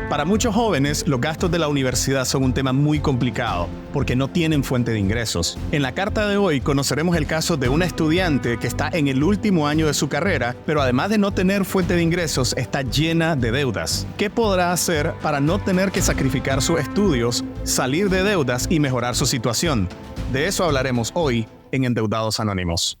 Para muchos jóvenes, los gastos de la universidad son un tema muy complicado porque no tienen fuente de ingresos. En la carta de hoy conoceremos el caso de una estudiante que está en el último año de su carrera, pero además de no tener fuente de ingresos, está llena de deudas. ¿Qué podrá hacer para no tener que sacrificar sus estudios, salir de deudas y mejorar su situación? De eso hablaremos hoy en Endeudados Anónimos.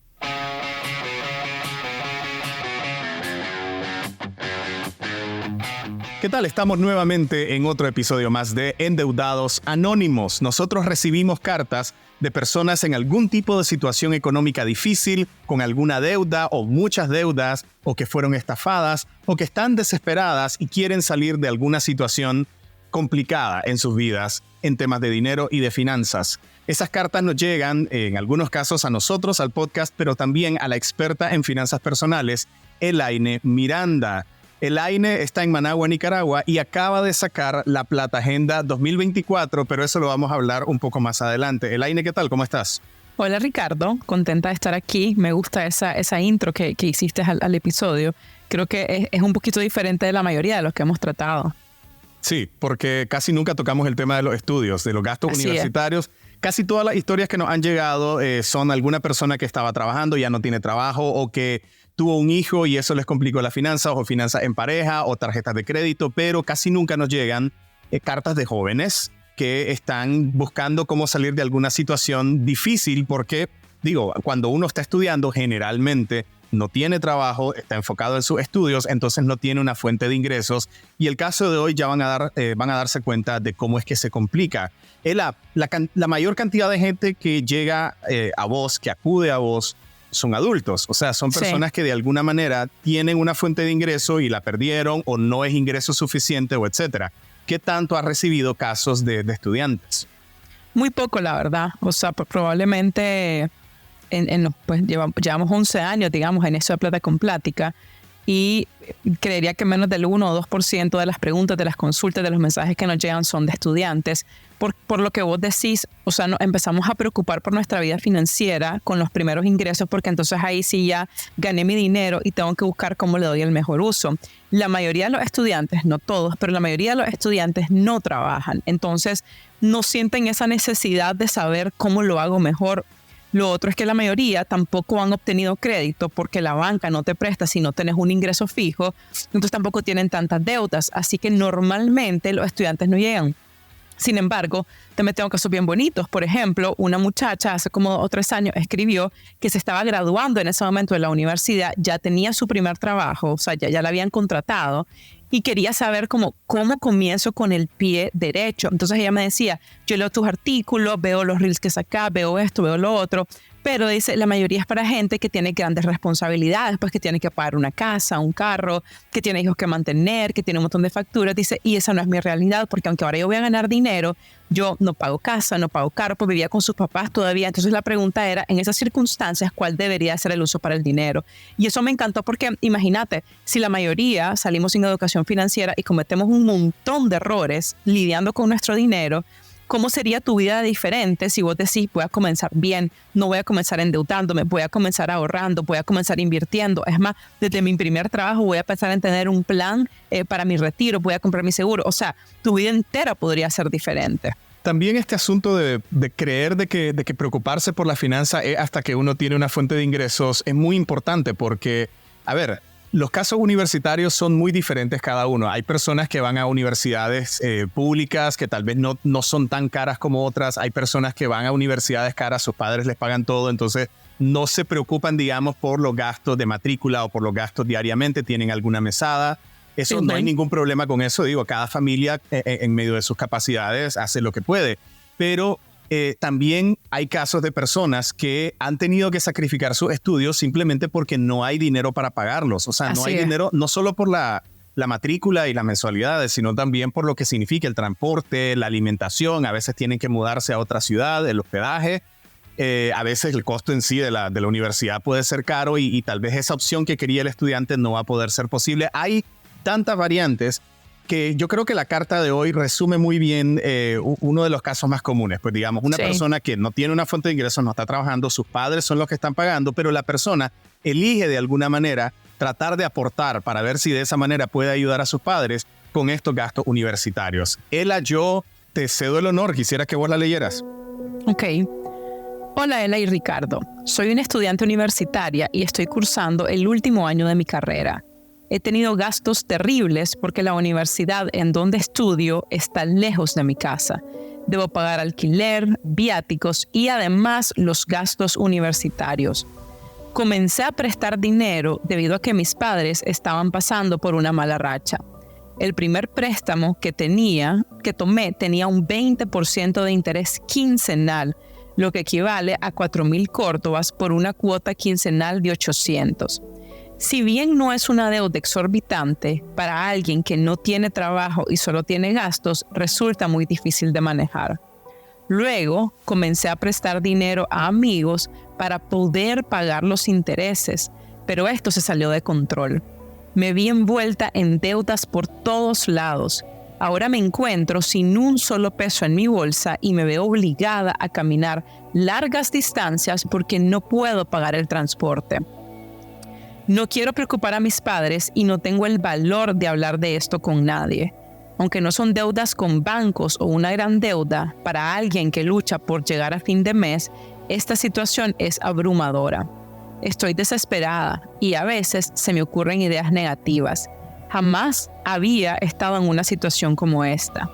¿Qué tal? Estamos nuevamente en otro episodio más de Endeudados Anónimos. Nosotros recibimos cartas de personas en algún tipo de situación económica difícil, con alguna deuda o muchas deudas, o que fueron estafadas, o que están desesperadas y quieren salir de alguna situación complicada en sus vidas en temas de dinero y de finanzas. Esas cartas nos llegan, en algunos casos, a nosotros, al podcast, pero también a la experta en finanzas personales, Elaine Miranda. Elaine está en Managua, Nicaragua, y acaba de sacar la Plata Agenda 2024, pero eso lo vamos a hablar un poco más adelante. Elaine, ¿qué tal? ¿Cómo estás? Hola Ricardo, contenta de estar aquí. Me gusta esa intro que hiciste al episodio. Creo que es un poquito diferente de la mayoría de los que hemos tratado. Sí, porque casi nunca tocamos el tema de los estudios, de los gastos universitarios. Casi todas las historias que nos han llegado son alguna persona que estaba trabajando, ya no tiene trabajo, o que tuvo un hijo y eso les complicó las finanzas, o finanzas en pareja, o tarjetas de crédito, pero casi nunca nos llegan cartas de jóvenes que están buscando cómo salir de alguna situación difícil, porque, cuando uno está estudiando, generalmente no tiene trabajo, está enfocado en sus estudios, entonces no tiene una fuente de ingresos. Y el caso de hoy ya van a darse cuenta de cómo es que se complica. La mayor cantidad de gente que llega a vos, que acude a vos, son adultos. O sea, son personas que de alguna manera tienen una fuente de ingreso y la perdieron, o no es ingreso suficiente, o etcétera. ¿Qué tanto has recibido casos de estudiantes? Muy poco, la verdad. O sea, probablemente llevamos 11 años, digamos, en eso de Plata con Plática, y creería que menos del 1 o 2% de las preguntas, de las consultas, de los mensajes que nos llegan son de estudiantes. Por lo que vos decís, o sea, nos empezamos a preocupar por nuestra vida financiera con los primeros ingresos, porque entonces ahí sí ya gané mi dinero y tengo que buscar cómo le doy el mejor uso. La mayoría de los estudiantes, no todos, pero la mayoría de los estudiantes no trabajan. Entonces no sienten esa necesidad de saber cómo lo hago mejor. Lo otro es que la mayoría tampoco han obtenido crédito porque la banca no te presta si no tienes un ingreso fijo, entonces tampoco tienen tantas deudas, así que normalmente los estudiantes no llegan. Sin embargo, también tengo casos bien bonitos. Por ejemplo, una muchacha hace como 2 o 3 años escribió que se estaba graduando en ese momento de la universidad, ya tenía su primer trabajo, o sea, ya la habían contratado, y quería saber cómo comienzo con el pie derecho. Entonces ella me decía, yo leo tus artículos, veo los reels que sacas, veo esto, veo lo otro, pero dice, la mayoría es para gente que tiene grandes responsabilidades, pues que tiene que pagar una casa, un carro, que tiene hijos que mantener, que tiene un montón de facturas. Dice, y esa no es mi realidad, porque aunque ahora yo voy a ganar dinero, yo no pago casa, no pago carro, pues vivía con sus papás todavía. Entonces la pregunta era, en esas circunstancias, ¿cuál debería ser el uso para el dinero? Y eso me encantó porque, imagínate, si la mayoría salimos sin educación financiera y cometemos un montón de errores lidiando con nuestro dinero, ¿cómo sería tu vida diferente si vos decís, voy a comenzar bien, no voy a comenzar endeudándome, voy a comenzar ahorrando, voy a comenzar invirtiendo? Es más, desde mi primer trabajo voy a pensar en tener un plan para mi retiro, voy a comprar mi seguro. O sea, tu vida entera podría ser diferente. También este asunto de creer de que preocuparse por la finanza hasta que uno tiene una fuente de ingresos es muy importante porque, los casos universitarios son muy diferentes cada uno. Hay personas que van a universidades públicas que tal vez no son tan caras como otras. Hay personas que van a universidades caras, sus padres les pagan todo, entonces no se preocupan, por los gastos de matrícula o por los gastos diariamente, tienen alguna mesada. Eso no hay ningún problema con eso. Cada familia en medio de sus capacidades hace lo que puede. Pero también hay casos de personas que han tenido que sacrificar sus estudios simplemente porque no hay dinero para pagarlos. O sea, no hay dinero no solo por la matrícula y las mensualidades, sino también por lo que significa el transporte, la alimentación. A veces tienen que mudarse a otra ciudad, el hospedaje. A veces el costo en sí de la universidad puede ser caro y tal vez esa opción que quería el estudiante no va a poder ser posible. Hay tantas variantes que yo creo que la carta de hoy resume muy bien uno de los casos más comunes. Pues una persona que no tiene una fuente de ingresos, no está trabajando, sus padres son los que están pagando, pero la persona elige de alguna manera tratar de aportar para ver si de esa manera puede ayudar a sus padres con estos gastos universitarios. Ela, yo te cedo el honor, quisiera que vos la leyeras. Ok. Hola Ela y Ricardo, soy una estudiante universitaria y estoy cursando el último año de mi carrera. He tenido gastos terribles porque la universidad en donde estudio está lejos de mi casa. Debo pagar alquiler, viáticos y además los gastos universitarios. Comencé a prestar dinero debido a que mis padres estaban pasando por una mala racha. El primer préstamo que tomé tenía un 20% de interés quincenal, lo que equivale a 4.000 córdobas por una cuota quincenal de 800. Si bien no es una deuda exorbitante, para alguien que no tiene trabajo y solo tiene gastos, resulta muy difícil de manejar. Luego, comencé a prestar dinero a amigos para poder pagar los intereses, pero esto se salió de control. Me vi envuelta en deudas por todos lados. Ahora me encuentro sin un solo peso en mi bolsa y me veo obligada a caminar largas distancias porque no puedo pagar el transporte. No quiero preocupar a mis padres y no tengo el valor de hablar de esto con nadie. Aunque no son deudas con bancos o una gran deuda, para alguien que lucha por llegar a fin de mes, esta situación es abrumadora. Estoy desesperada y a veces se me ocurren ideas negativas. Jamás había estado en una situación como esta.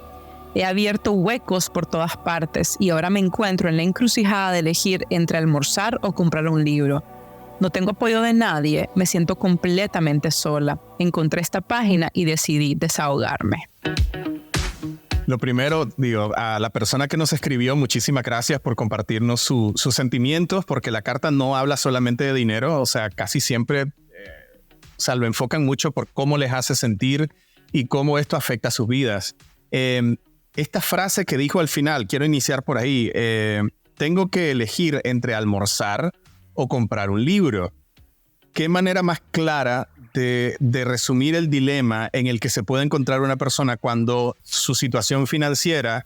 He abierto huecos por todas partes y ahora me encuentro en la encrucijada de elegir entre almorzar o comprar un libro. No tengo apoyo de nadie, me siento completamente sola. Encontré esta página y decidí desahogarme. Lo primero, a la persona que nos escribió, muchísimas gracias por compartirnos sus sentimientos, porque la carta no habla solamente de dinero, o sea, casi siempre lo enfocan mucho por cómo les hace sentir y cómo esto afecta a sus vidas. Esta frase que dijo al final, quiero iniciar por ahí, tengo que elegir entre almorzar o comprar un libro. ¿Qué manera más clara de resumir el dilema en el que se puede encontrar una persona cuando su situación financiera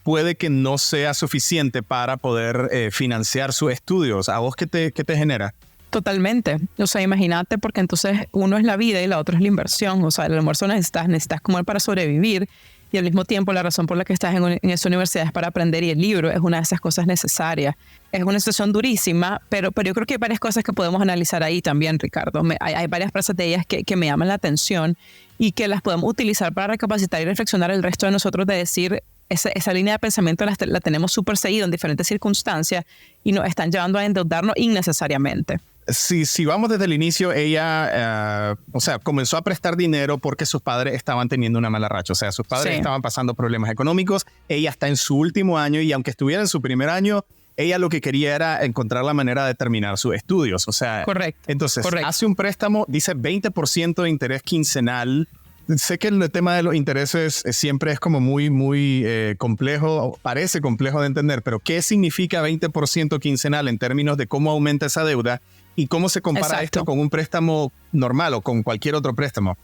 puede que no sea suficiente para poder financiar sus estudios? ¿A vos qué te genera? Totalmente. O sea, imagínate, porque entonces uno es la vida y la otra es la inversión. O sea, el almuerzo necesitas comer para sobrevivir y al mismo tiempo la razón por la que estás en esa universidad es para aprender y el libro es una de esas cosas necesarias. Es una situación durísima, pero yo creo que hay varias cosas que podemos analizar ahí también, Ricardo. Hay varias frases de ellas que me llaman la atención y que las podemos utilizar para recapacitar y reflexionar el resto de nosotros de decir, esa línea de pensamiento la tenemos súper seguido en diferentes circunstancias y nos están llevando a endeudarnos innecesariamente. Si vamos desde el inicio, ella comenzó a prestar dinero porque sus padres estaban teniendo una mala racha. O sea, sus padres estaban pasando problemas económicos. Ella está en su último año y aunque estuviera en su primer año, ella lo que quería era encontrar la manera de terminar sus estudios. O sea, correcto. Entonces, hace un préstamo, dice 20% de interés quincenal. Sé que el tema de los intereses siempre es como muy, muy complejo, parece complejo de entender, pero ¿qué significa 20% quincenal en términos de cómo aumenta esa deuda y cómo se compara esto con un préstamo normal o con cualquier otro préstamo?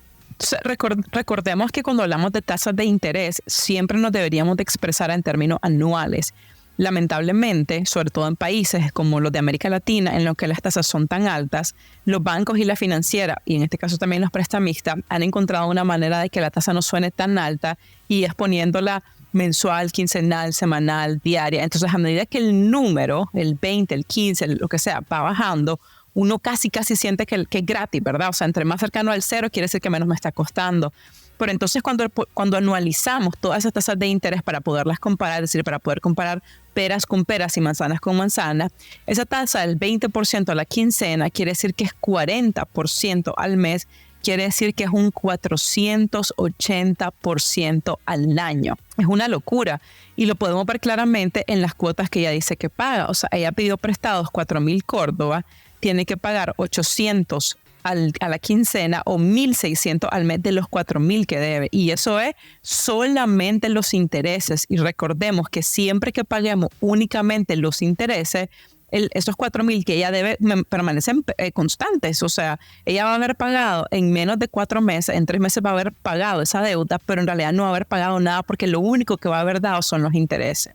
Recordemos que cuando hablamos de tasas de interés, siempre nos deberíamos de expresar en términos anuales. Lamentablemente, sobre todo en países como los de América Latina, en los que las tasas son tan altas, los bancos y la financiera, y en este caso también los prestamistas, han encontrado una manera de que la tasa no suene tan alta y es poniéndola mensual, quincenal, semanal, diaria. Entonces, a medida que el número, el 20, el 15, lo que sea, va bajando, uno casi siente que es gratis, ¿verdad? O sea, entre más cercano al cero quiere decir que menos me está costando. Pero entonces cuando anualizamos todas esas tasas de interés para poderlas comparar, es decir, para poder comparar peras con peras y manzanas con manzanas, esa tasa del 20% a la quincena quiere decir que es 40% al mes, quiere decir que es un 480% al año. Es una locura y lo podemos ver claramente en las cuotas que ella dice que paga. O sea, ella pidió prestados 4.000 córdobas, tiene que pagar 800 a la quincena o 1.600 al mes de los 4.000 que debe. Y eso es solamente los intereses. Y recordemos que siempre que paguemos únicamente los intereses, esos 4.000 que ella debe permanecen constantes. O sea, ella va a haber pagado en menos de 4 meses, en 3 meses va a haber pagado esa deuda, pero en realidad no va a haber pagado nada porque lo único que va a haber dado son los intereses.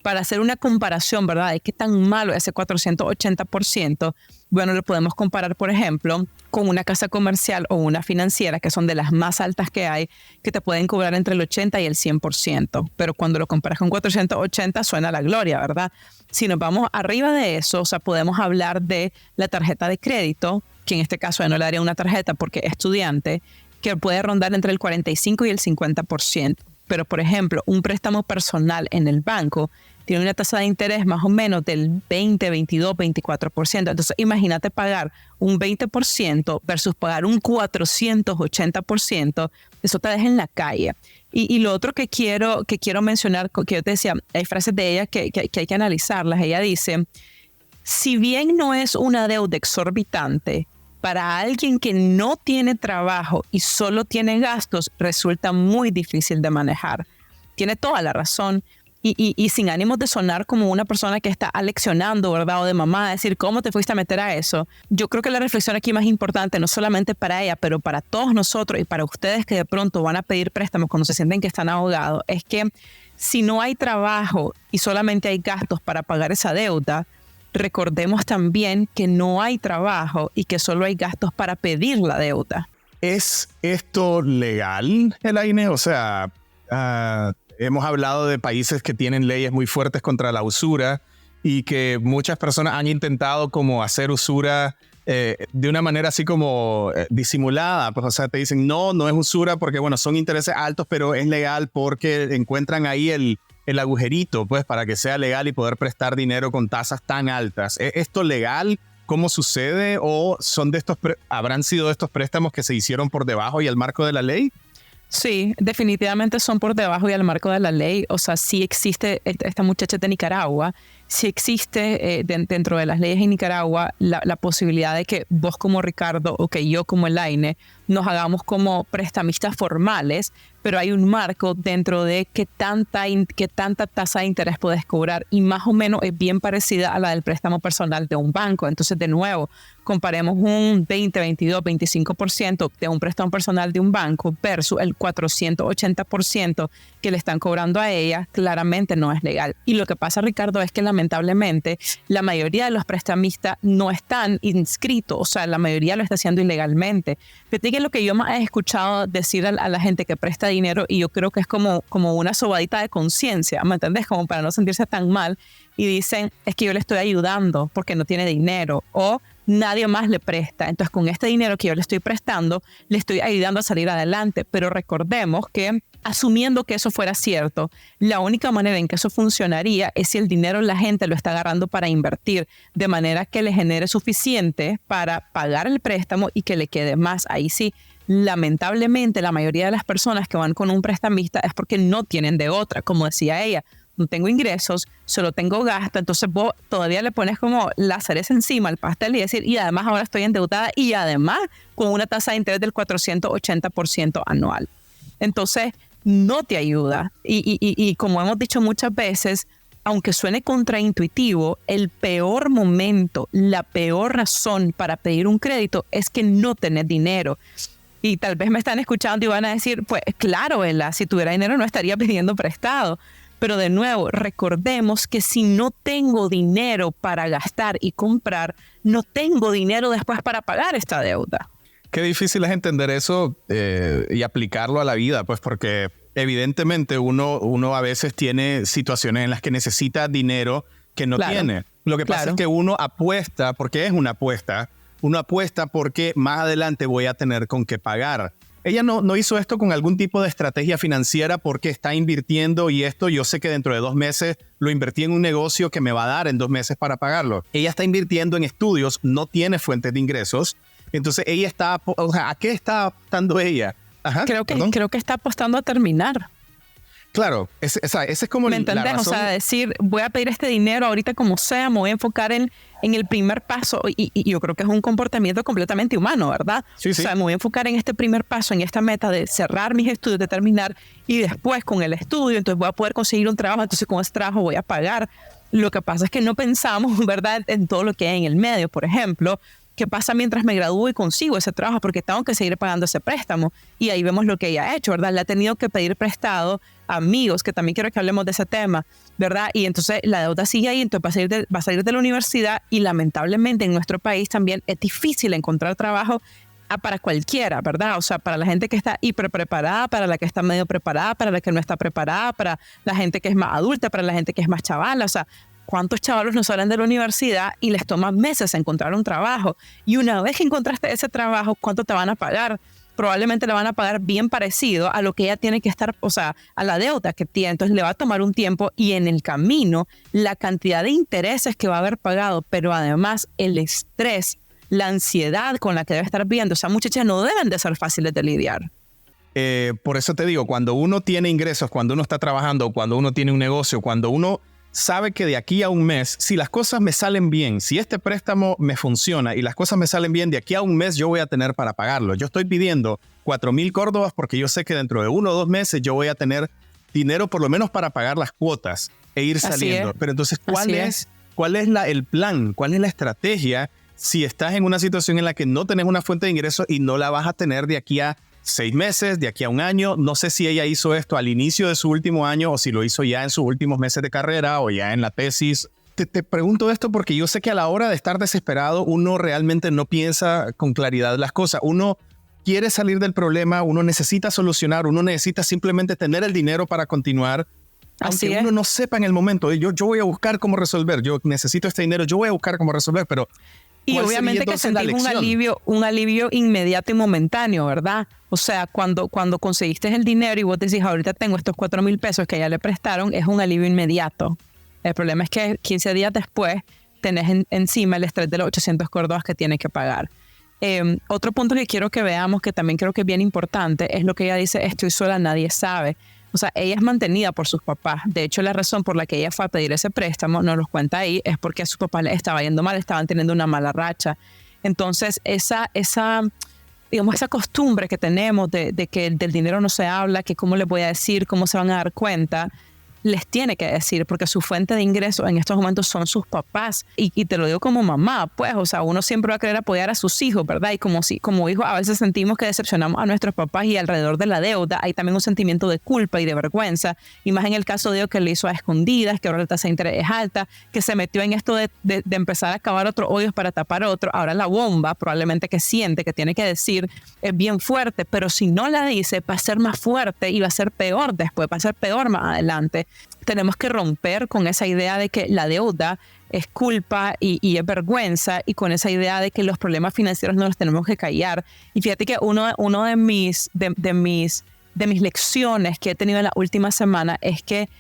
para hacer una comparación, ¿verdad? De qué tan malo es ese 480%, bueno, lo podemos comparar, por ejemplo, con una casa comercial o una financiera, que son de las más altas que hay, que te pueden cobrar entre el 80 y el 100%. Pero cuando lo comparas con 480, suena a la gloria, ¿verdad? Si nos vamos arriba de eso, o sea, podemos hablar de la tarjeta de crédito, que en este caso yo no le daría una tarjeta porque es estudiante, que puede rondar entre el 45 y el 50%. Pero, por ejemplo, un préstamo personal en el banco tiene una tasa de interés más o menos del 20, 22, 24%. Entonces, imagínate pagar un 20% versus pagar un 480%. Eso te deja en la calle. Y lo otro que quiero mencionar, que yo te decía, hay frases de ella que hay que analizarlas. Ella dice, si bien no es una deuda exorbitante, para alguien que no tiene trabajo y solo tiene gastos, resulta muy difícil de manejar. Tiene toda la razón. Y sin ánimos de sonar como una persona que está aleccionando, ¿verdad? O de mamá, decir, ¿cómo te fuiste a meter a eso? Yo creo que la reflexión aquí más importante, no solamente para ella, pero para todos nosotros y para ustedes que de pronto van a pedir préstamos cuando se sienten que están ahogados, es que si no hay trabajo y solamente hay gastos para pagar esa deuda, recordemos también que no hay trabajo y que solo hay gastos para pedir la deuda. ¿Es esto legal, Elaine? O sea, hemos hablado de países que tienen leyes muy fuertes contra la usura y que muchas personas han intentado como hacer usura de una manera así como disimulada. Pues, o sea, te dicen, no es usura porque, bueno, son intereses altos, pero es legal porque encuentran ahí el agujerito, pues, para que sea legal y poder prestar dinero con tasas tan altas. ¿Es esto legal? ¿Cómo sucede? ¿O habrán sido estos préstamos que se hicieron por debajo y al marco de la ley? Sí, definitivamente son por debajo y al marco de la ley. O sea, sí existe, esta muchacha de Nicaragua, sí existe dentro de las leyes en Nicaragua la posibilidad de que vos como Ricardo o que yo como Elaine nos hagamos como prestamistas formales, pero hay un marco dentro de qué tanta tasa de interés puedes cobrar y más o menos es bien parecida a la del préstamo personal de un banco. Entonces, de nuevo, comparemos un 20, 22, 25% de un préstamo personal de un banco versus el 480% que le están cobrando a ella, claramente no es legal. Y lo que pasa, Ricardo, es que lamentablemente la mayoría de los prestamistas no están inscritos, o sea, la mayoría lo está haciendo ilegalmente. Fíjate que lo que yo más he escuchado decir a la gente que presta dinero, y yo creo que es como una sobadita de conciencia, ¿me entendés? Como para no sentirse tan mal, y dicen, es que yo le estoy ayudando porque no tiene dinero, o nadie más le presta. Entonces, con este dinero que yo le estoy prestando, le estoy ayudando a salir adelante. Pero recordemos que, asumiendo que eso fuera cierto, la única manera en que eso funcionaría es si el dinero la gente lo está agarrando para invertir, de manera que le genere suficiente para pagar el préstamo y que le quede más. Ahí sí, lamentablemente, la mayoría de las personas que van con un prestamista es porque no tienen de otra, como decía ella. No tengo ingresos, solo tengo gasto, entonces vos todavía le pones como la cereza encima al pastel y decir, y además ahora estoy endeudada y además con una tasa de interés del 480% anual. Entonces, no te ayuda. Y como hemos dicho muchas veces, aunque suene contraintuitivo, el peor momento, la peor razón para pedir un crédito es que no tenés dinero. Y tal vez me están escuchando y van a decir, pues claro, Ela, si tuviera dinero no estaría pidiendo prestado. Pero de nuevo, recordemos que si no tengo dinero para gastar y comprar, no tengo dinero después para pagar esta deuda. Qué difícil es entender eso y aplicarlo a la vida, pues porque evidentemente uno a veces tiene situaciones en las que necesita dinero que no tiene. Lo que pasa es que uno apuesta, porque es una apuesta, uno apuesta porque más adelante voy a tener con qué pagar. Ella no hizo esto con algún tipo de estrategia financiera porque está invirtiendo y esto yo sé que dentro de 2 meses lo invertí en un negocio que me va a dar en 2 meses para pagarlo. Ella está invirtiendo en estudios, no tiene fuentes de ingresos. Entonces ella está, o sea, ¿a qué está apostando ella? Ajá, creo que está apostando a terminar. Claro, ese es como ¿me entendés? La razón. O sea, decir, voy a pedir este dinero ahorita como sea, me voy a enfocar en el primer paso y yo creo que es un comportamiento completamente humano, ¿verdad? Sí. O sea, me voy a enfocar en este primer paso, en esta meta de cerrar mis estudios, de terminar y después con el estudio, entonces voy a poder conseguir un trabajo, entonces con ese trabajo voy a pagar. Lo que pasa es que no pensamos, ¿verdad?, en todo lo que hay en el medio. Por ejemplo, ¿qué pasa mientras me gradúo y consigo ese trabajo? Porque tengo que seguir pagando ese préstamo. Y ahí vemos lo que ella ha hecho, ¿verdad? Le ha tenido que pedir prestado a amigos, que también quiero que hablemos de ese tema, ¿verdad? Y entonces la deuda sigue ahí, entonces va a salir de la universidad y lamentablemente en nuestro país también es difícil encontrar trabajo para cualquiera, ¿verdad? O sea, para la gente que está hiper preparada, para la que está medio preparada, para la que no está preparada, para la gente que es más adulta, para la gente que es más chavala. O sea, ¿cuántos chavalos no salen de la universidad y les toma meses encontrar un trabajo? Y una vez que encontraste ese trabajo, ¿cuánto te van a pagar? Probablemente le van a pagar bien parecido a lo que ella tiene que estar, o sea, a la deuda que tiene. Entonces le va a tomar un tiempo y en el camino la cantidad de intereses que va a haber pagado, pero además el estrés, la ansiedad con la que debe estar viendo. O sea, muchachas no deben de ser fáciles de lidiar. Por eso te digo, cuando uno tiene ingresos, cuando uno está trabajando, cuando uno tiene un negocio, cuando uno sabe que de aquí a un mes, si las cosas me salen bien, si este préstamo me funciona y las cosas me salen bien, de aquí a un mes yo voy a tener para pagarlo. Yo estoy pidiendo 4,000 córdobas porque yo sé que dentro de 1 o 2 meses yo voy a tener dinero por lo menos para pagar las cuotas e ir saliendo. Pero entonces, ¿cuál es el plan? ¿Cuál es la estrategia si estás en una situación en la que no tenés una fuente de ingresos y no la vas a tener de aquí a 6 meses, de aquí a un año? No sé si ella hizo esto al inicio de su último año o si lo hizo ya en sus últimos meses de carrera o ya en la tesis. Te pregunto esto porque yo sé que a la hora de estar desesperado uno realmente no piensa con claridad las cosas. Uno quiere salir del problema, uno necesita solucionar, uno necesita simplemente tener el dinero para continuar. Aunque uno no sepa en el momento, yo voy a buscar cómo resolver, yo necesito este dinero, yo voy a buscar cómo resolver, pero y obviamente que sentir un alivio inmediato y momentáneo, ¿verdad? O sea, cuando conseguiste el dinero y vos decís, ahorita tengo estos 4,000 pesos que ya le prestaron, es un alivio inmediato. El problema es que 15 días después tenés encima el estrés de los 800 córdobas que tienes que pagar. Otro punto que quiero que veamos, que también creo que es bien importante, es lo que ella dice, estoy sola, nadie sabe. O sea, ella es mantenida por sus papás. De hecho, la razón por la que ella fue a pedir ese préstamo, nos los cuenta ahí, es porque a sus papás les estaba yendo mal, estaban teniendo una mala racha. Entonces, esa costumbre que tenemos de que del dinero no se habla, que cómo les voy a decir, cómo se van a dar cuenta, les tiene que decir, porque su fuente de ingreso en estos momentos son sus papás. Y te lo digo como mamá, pues, o sea, uno siempre va a querer apoyar a sus hijos, ¿verdad? Y como hijos a veces sentimos que decepcionamos a nuestros papás y alrededor de la deuda hay también un sentimiento de culpa y de vergüenza. Y más en el caso de ellos que le hizo a escondidas, que ahora la tasa de interés es alta, que se metió en esto de empezar a cavar otros hoyos para tapar otro. Ahora la bomba probablemente que siente, que tiene que decir, es bien fuerte, pero si no la dice, va a ser más fuerte y va a ser peor después, va a ser peor más adelante. Tenemos que romper con esa idea de que la deuda es culpa y es vergüenza, y con esa idea de que los problemas financieros no los tenemos que callar. Y fíjate que uno de mis lecciones que he tenido en la última semana es que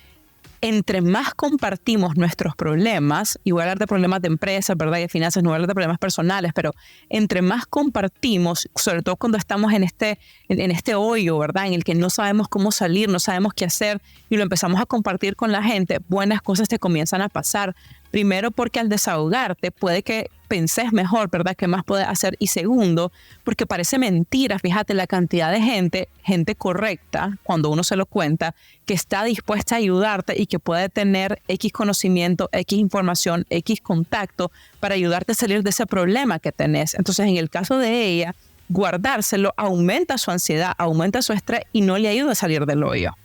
entre más compartimos nuestros problemas, y voy a hablar de problemas de empresas, ¿verdad? Y de finanzas, no voy a hablar de problemas personales, pero entre más compartimos, sobre todo cuando estamos en este hoyo, ¿verdad? En el que no sabemos cómo salir, no sabemos qué hacer, y lo empezamos a compartir con la gente, buenas cosas te comienzan a pasar. Primero, porque al desahogarte puede que penses mejor, ¿verdad? ¿Qué más puedes hacer? Y segundo, porque parece mentira, fíjate, la cantidad de gente correcta, cuando uno se lo cuenta, que está dispuesta a ayudarte y que puede tener X conocimiento, X información, X contacto para ayudarte a salir de ese problema que tenés. Entonces, en el caso de ella, guardárselo aumenta su ansiedad, aumenta su estrés y no le ayuda a salir del hoyo.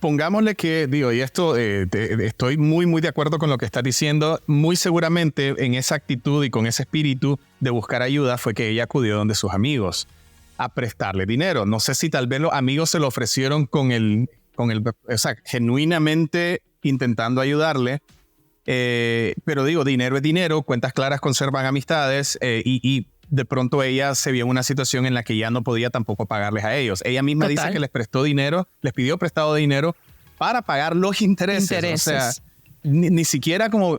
Pongámosle que, digo, y esto estoy muy, muy de acuerdo con lo que estás diciendo. Muy seguramente en esa actitud y con ese espíritu de buscar ayuda fue que ella acudió donde sus amigos a prestarle dinero. No sé si tal vez los amigos se lo ofrecieron o sea, genuinamente intentando ayudarle. Pero digo, dinero es dinero, cuentas claras conservan amistades, y de pronto ella se vio en una situación en la que ya no podía tampoco pagarles a ellos. Ella misma dice que les prestó dinero, les pidió prestado dinero para pagar los intereses. O sea, ni siquiera como,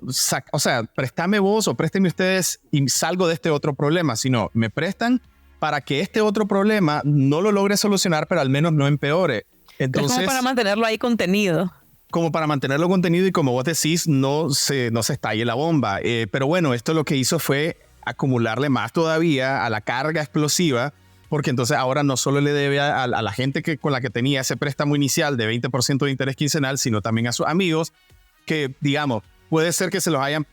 o sea, préstame vos o présteme ustedes y salgo de este otro problema, sino me prestan para que este otro problema no lo logre solucionar, pero al menos no empeore. Entonces, es como para mantenerlo ahí contenido. Como para mantenerlo contenido y como vos decís, no se estalle la bomba. Pero bueno, esto lo que hizo fue acumularle más todavía a la carga explosiva, porque entonces ahora no solo le debe a la gente con la que tenía ese préstamo inicial de 20% de interés quincenal, sino también a sus amigos que, digamos, puede ser que se los hayan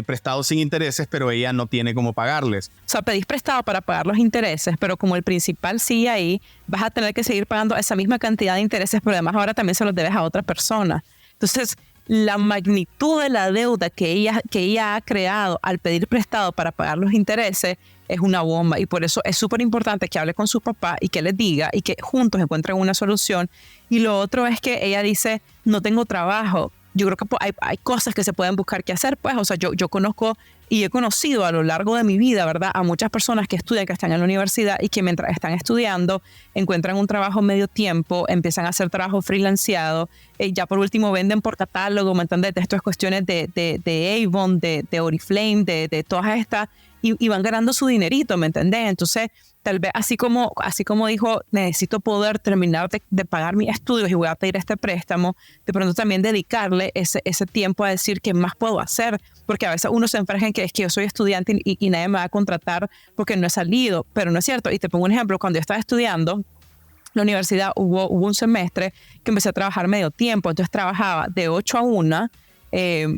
prestado sin intereses, pero ella no tiene cómo pagarles. O sea, pedís prestado para pagar los intereses, pero como el principal sigue ahí, vas a tener que seguir pagando esa misma cantidad de intereses, pero además ahora también se los debes a otra persona. Entonces, la magnitud de la deuda que ella ha creado al pedir prestado para pagar los intereses es una bomba, y por eso es súper importante que hable con su papá y que les diga y que juntos encuentren una solución. Y lo otro es que ella dice, no tengo trabajo. Yo creo que hay cosas que se pueden buscar qué hacer, pues, o sea, yo conozco y he conocido a lo largo de mi vida, ¿verdad?, a muchas personas que estudian, que están en la universidad y que mientras están estudiando encuentran un trabajo medio tiempo, empiezan a hacer trabajo freelanceado, ya por último venden por catálogo, ¿me entiendes? De estas cuestiones de Avon, de Oriflame, de todas estas, y van ganando su dinerito, ¿me entendés? Entonces, tal vez así como dijo, necesito poder terminar de pagar mis estudios y voy a pedir este préstamo, de pronto también dedicarle ese tiempo a decir qué más puedo hacer, porque a veces uno se enfrasca en que es que yo soy estudiante y nadie me va a contratar porque no he salido, pero no es cierto. Y te pongo un ejemplo, cuando yo estaba estudiando la universidad hubo un semestre que empecé a trabajar medio tiempo, entonces trabajaba de 8 a 1,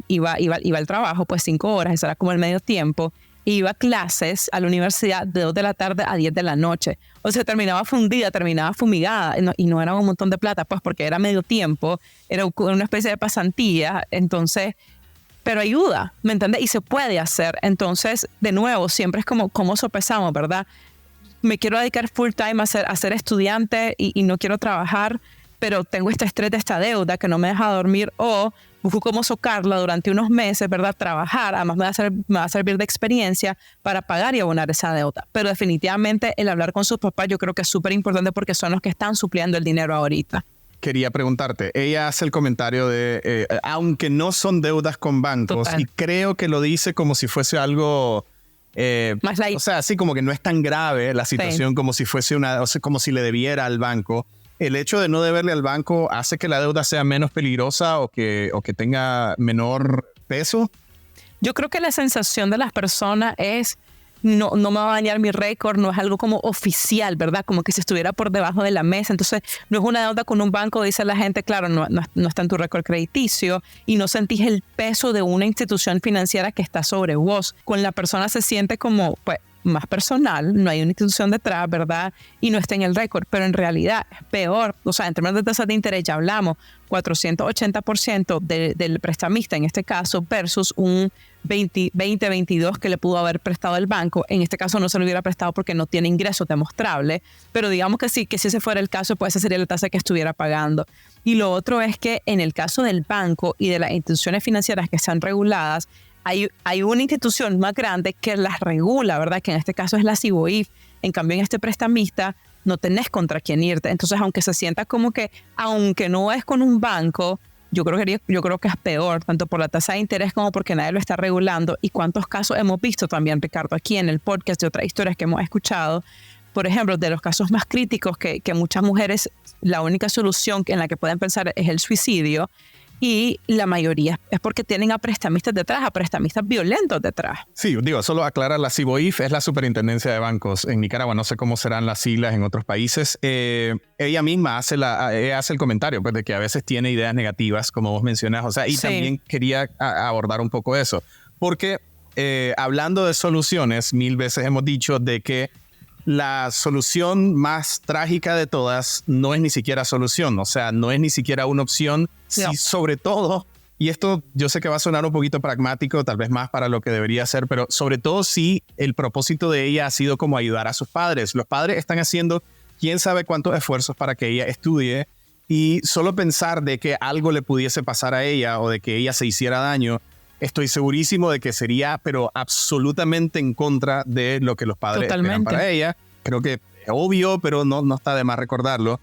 iba al trabajo pues 5 horas, eso era como el medio tiempo, iba a clases a la universidad de 2 de la tarde a 10 de la noche. O sea, terminaba fundida, terminaba fumigada, y no era un montón de plata, pues porque era medio tiempo, era una especie de pasantía, entonces, pero ayuda, ¿me entiendes? Y se puede hacer. Entonces, de nuevo, siempre es como cómo sopesamos, ¿verdad? Me quiero dedicar full time a ser estudiante y no quiero trabajar, pero tengo este estrés de esta deuda que no me deja dormir, o busco cómo socarla durante unos meses, ¿verdad? Trabajar, además me va a servir de experiencia para pagar y abonar esa deuda. Pero definitivamente el hablar con sus papás yo creo que es súper importante porque son los que están supliendo el dinero ahorita. Quería preguntarte, ella hace el comentario de, aunque no son deudas con bancos, total, y creo que lo dice como si fuese algo... más light. O sea, así como que no es tan grave la situación, sí, como si fuese como si le debiera al banco. ¿El hecho de no deberle al banco hace que la deuda sea menos peligrosa o que tenga menor peso? Yo creo que la sensación de las personas es, no me va a dañar mi récord, no es algo como oficial, ¿verdad? Como que si estuviera por debajo de la mesa. Entonces, no es una deuda con un banco, dice la gente, claro, no está en tu récord crediticio y no sentís el peso de una institución financiera que está sobre vos. Con la persona se siente como, pues, más personal, no hay una institución detrás, ¿verdad? Y no está en el récord, pero en realidad es peor. O sea, en términos de tasas de interés ya hablamos, 480% del prestamista en este caso versus un 20-22 que le pudo haber prestado el banco. En este caso no se lo hubiera prestado porque no tiene ingresos demostrables, pero digamos que sí, que si ese fuera el caso, pues esa sería la tasa que estuviera pagando. Y lo otro es que en el caso del banco y de las instituciones financieras que sean reguladas, hay una institución más grande que las regula, ¿verdad? Que en este caso es la CIBOIF. En cambio, en este prestamista no tenés contra quién irte. Entonces, aunque se sienta como que, aunque no es con un banco, yo creo que es peor, tanto por la tasa de interés como porque nadie lo está regulando. Y cuántos casos hemos visto también, Ricardo, aquí en el podcast de otras historias que hemos escuchado. Por ejemplo, de los casos más críticos que muchas mujeres, la única solución en la que pueden pensar es el suicidio. Y la mayoría es porque tienen a prestamistas detrás, a prestamistas violentos detrás. Sí, digo, solo aclarar, la CIBOIF es la Superintendencia de Bancos en Nicaragua. No sé cómo serán las siglas en otros países. Ella misma hace el comentario, pues, de que a veces tiene ideas negativas, como vos mencionás. O sea, y sí, también quería abordar un poco eso. Porque hablando de soluciones, 1000 veces hemos dicho de que la solución más trágica de todas no es ni siquiera solución, o sea, no es ni siquiera una opción, no. Si sobre todo, y esto yo sé que va a sonar un poquito pragmático, tal vez más para lo que debería ser, pero sobre todo si el propósito de ella ha sido como ayudar a sus padres. Los padres están haciendo quién sabe cuántos esfuerzos para que ella estudie, y solo pensar de que algo le pudiese pasar a ella o de que ella se hiciera daño, estoy segurísimo de que sería, pero absolutamente en contra de lo que los padres esperan para ella. Creo que es obvio, pero no está de más recordarlo.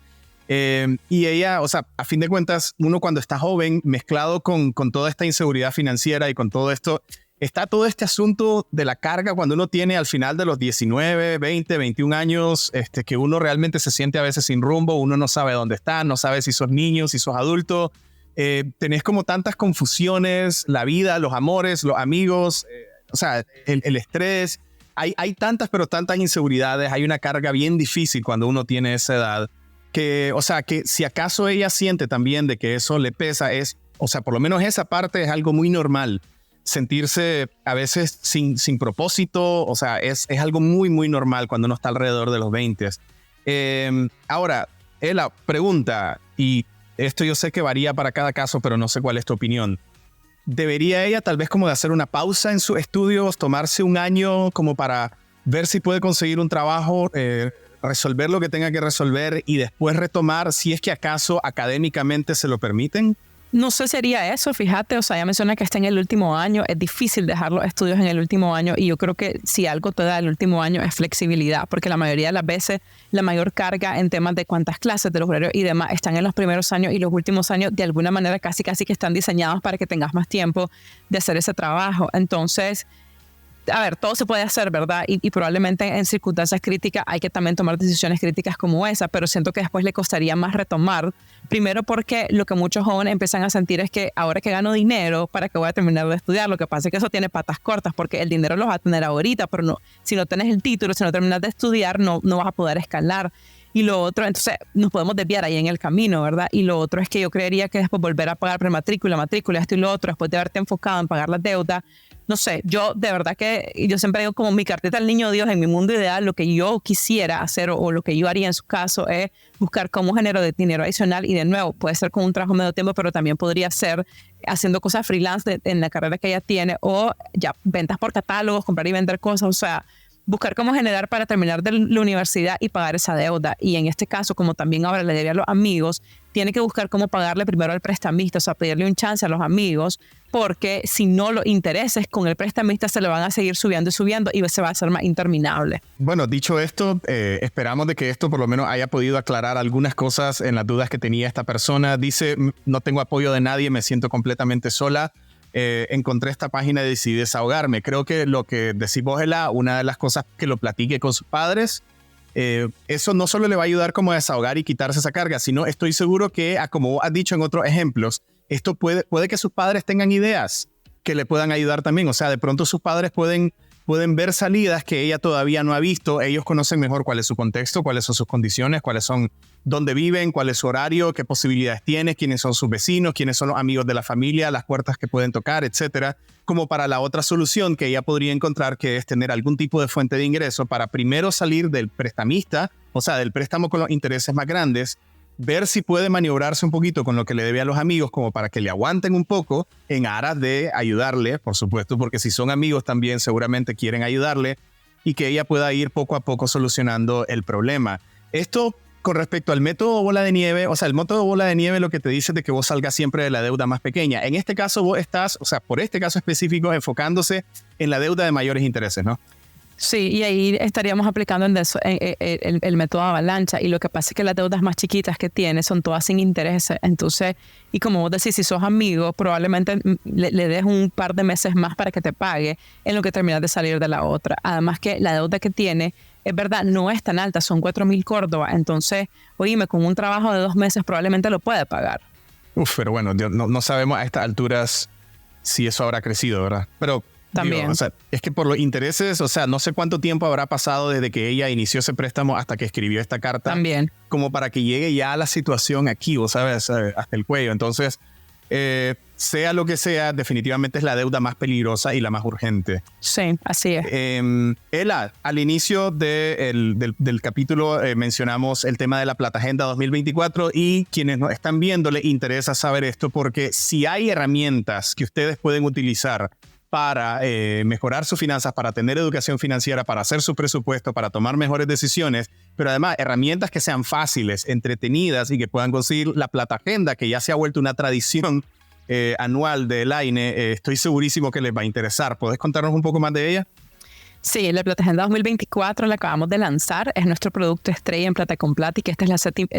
Y ella, o sea, a fin de cuentas, uno cuando está joven, mezclado con toda esta inseguridad financiera y con todo esto, está todo este asunto de la carga cuando uno tiene al final de los 19, 20, 21 años, que uno realmente se siente a veces sin rumbo, uno no sabe dónde está, no sabe si sos niño, si sos adulto. Tenés como tantas confusiones, la vida, los amores, los amigos, o sea, el estrés. Hay tantas, pero tantas inseguridades. Hay una carga bien difícil cuando uno tiene esa edad. Que, o sea, que si acaso ella siente también de que eso le pesa, es, o sea, por lo menos esa parte es algo muy normal. Sentirse a veces sin propósito, o sea, es algo muy, muy normal cuando uno está alrededor de los 20. Ahora, la pregunta, y esto yo sé que varía para cada caso, pero no sé cuál es tu opinión. ¿Debería ella tal vez como de hacer una pausa en sus estudios, tomarse un año como para ver si puede conseguir un trabajo, resolver lo que tenga que resolver y después retomar si es que acaso académicamente se lo permiten? No sé si haría eso, fíjate, o sea, ya menciona que está en el último año, es difícil dejar los estudios en el último año y yo creo que si algo te da el último año es flexibilidad, porque la mayoría de las veces la mayor carga en temas de cuántas clases, de los horarios y demás están en los primeros años y los últimos años de alguna manera casi que están diseñados para que tengas más tiempo de hacer ese trabajo. Entonces, a ver, todo se puede hacer, ¿verdad? Y probablemente en circunstancias críticas hay que también tomar decisiones críticas como esa, pero siento que después le costaría más retomar. Primero porque lo que muchos jóvenes empiezan a sentir es que ahora que gano dinero, ¿para qué voy a terminar de estudiar? Lo que pasa es que eso tiene patas cortas porque el dinero lo vas a tener ahorita, pero no, si no tienes el título, si no terminas de estudiar, no vas a poder escalar. Y lo otro, entonces nos podemos desviar ahí en el camino, ¿verdad? Y lo otro es que yo creería que después volver a pagar prematrícula, matrícula, esto y lo otro, después de haberte enfocado en pagar las deudas, no sé, yo de verdad que yo siempre digo como mi cartita al niño Dios en mi mundo ideal, lo que yo quisiera hacer o lo que yo haría en su caso es buscar cómo genero de dinero adicional y de nuevo puede ser con un trabajo medio tiempo, pero también podría ser haciendo cosas freelance en la carrera que ella tiene o ya ventas por catálogos, comprar y vender cosas, o sea, buscar cómo generar para terminar de la universidad y pagar esa deuda. Y en este caso, como también ahora le debe a los amigos, tiene que buscar cómo pagarle primero al prestamista, o sea, pedirle un chance a los amigos, porque si no los intereses con el prestamista se le van a seguir subiendo y subiendo y se va a hacer más interminable. Bueno, dicho esto, esperamos de que esto por lo menos haya podido aclarar algunas cosas en las dudas que tenía esta persona. Dice, no tengo apoyo de nadie, me siento completamente sola. Encontré esta página y decidí desahogarme. Creo que lo que decís vos, Ela, una de las cosas que lo platique con sus padres, eso no solo le va a ayudar como a desahogar y quitarse esa carga, sino estoy seguro que, como has dicho en otros ejemplos, esto puede que sus padres tengan ideas que le puedan ayudar también. O sea, de pronto sus padres pueden ver salidas que ella todavía no ha visto. Ellos conocen mejor cuál es su contexto, cuáles son sus condiciones, cuáles son dónde viven, cuál es su horario, qué posibilidades tiene, quiénes son sus vecinos, quiénes son los amigos de la familia, las puertas que pueden tocar, etcétera. Como para la otra solución que ella podría encontrar, que es tener algún tipo de fuente de ingreso para primero salir del prestamista, o sea, del préstamo con los intereses más grandes, ver si puede maniobrarse un poquito con lo que le debe a los amigos como para que le aguanten un poco en aras de ayudarle, por supuesto, porque si son amigos también seguramente quieren ayudarle y que ella pueda ir poco a poco solucionando el problema. Esto con respecto al método bola de nieve, o sea, el método bola de nieve lo que te dice es de que vos salgas siempre de la deuda más pequeña. En este caso vos estás, o sea, por este caso específico, enfocándose en la deuda de mayores intereses, ¿no? Sí, y ahí estaríamos aplicando el método avalancha y lo que pasa es que las deudas más chiquitas que tienes son todas sin intereses, entonces, y como vos decís, si sos amigo, probablemente le des un par de meses más para que te pague en lo que terminas de salir de la otra. Además que la deuda que tiene, es verdad, no es tan alta, son 4,000 Córdoba, entonces, oíme, con un trabajo de 2 meses probablemente lo puede pagar. Pero bueno, no sabemos a estas alturas si eso habrá crecido, ¿verdad? Pero también. Digo, o sea, es que por los intereses, o sea, no sé cuánto tiempo habrá pasado desde que ella inició ese préstamo hasta que escribió esta carta. También. Como para que llegue ya a la situación aquí, vos sabes, hasta el cuello. Entonces, sea lo que sea, definitivamente es la deuda más peligrosa y la más urgente. Sí, así es. Ela, al inicio del capítulo mencionamos el tema de la Plata Agenda 2024 y quienes nos están viendo les interesa saber esto porque si hay herramientas que ustedes pueden utilizar para mejorar sus finanzas, para tener educación financiera, para hacer su presupuesto, para tomar mejores decisiones, pero además herramientas que sean fáciles, entretenidas y que puedan conseguir la Plata Agenda, que ya se ha vuelto una tradición anual del AINE. Estoy segurísimo que les va a interesar. ¿Podés contarnos un poco más de ella? Sí, la Plata Agenda 2024 la acabamos de lanzar, es nuestro producto estrella en Plata con Plata y que esta es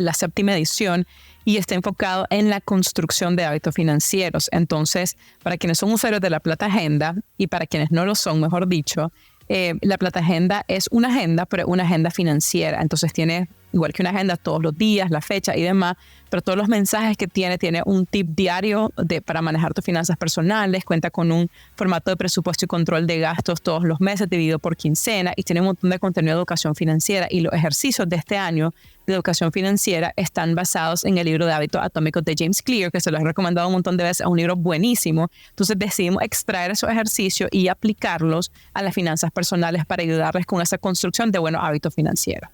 la séptima edición y está enfocado en la construcción de hábitos financieros. Entonces, para quienes son usuarios de la Plata Agenda y para quienes no lo son, mejor dicho, la Plata Agenda es una agenda, pero una agenda financiera. Entonces tiene igual que una agenda, todos los días, la fecha y demás, pero todos los mensajes que tiene un tip diario para manejar tus finanzas personales, cuenta con un formato de presupuesto y control de gastos todos los meses dividido por quincena y tiene un montón de contenido de educación financiera, y los ejercicios de este año de educación financiera están basados en el libro de hábitos atómicos de James Clear, que se los he recomendado un montón de veces, es un libro buenísimo. Entonces decidimos extraer esos ejercicios y aplicarlos a las finanzas personales para ayudarles con esa construcción de buenos hábitos financieros.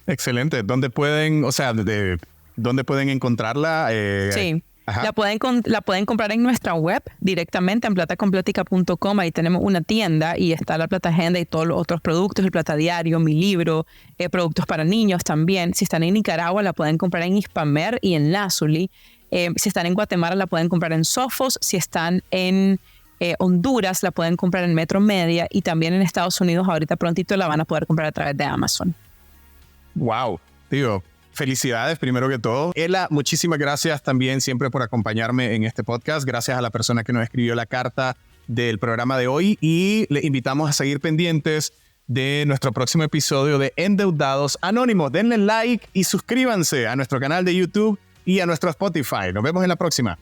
Excelente. ¿Dónde pueden, dónde pueden encontrarla? Sí. La pueden comprar en nuestra web directamente en plataconplática.com. Ahí tenemos una tienda y está la Plata Agenda y todos los otros productos, el Plata Diario, mi libro, productos para niños también. Si están en Nicaragua, la pueden comprar en Hispamer y en Lazuli. Si están en Guatemala, la pueden comprar en Sofos. Si están en Honduras, la pueden comprar en Metro Media, y también en Estados Unidos ahorita prontito la van a poder comprar a través de Amazon. Wow, tío. Felicidades, primero que todo. Ela, muchísimas gracias también siempre por acompañarme en este podcast. Gracias a la persona que nos escribió la carta del programa de hoy, y le invitamos a seguir pendientes de nuestro próximo episodio de Endeudados Anónimos. Denle like y suscríbanse a nuestro canal de YouTube y a nuestro Spotify. Nos vemos en la próxima.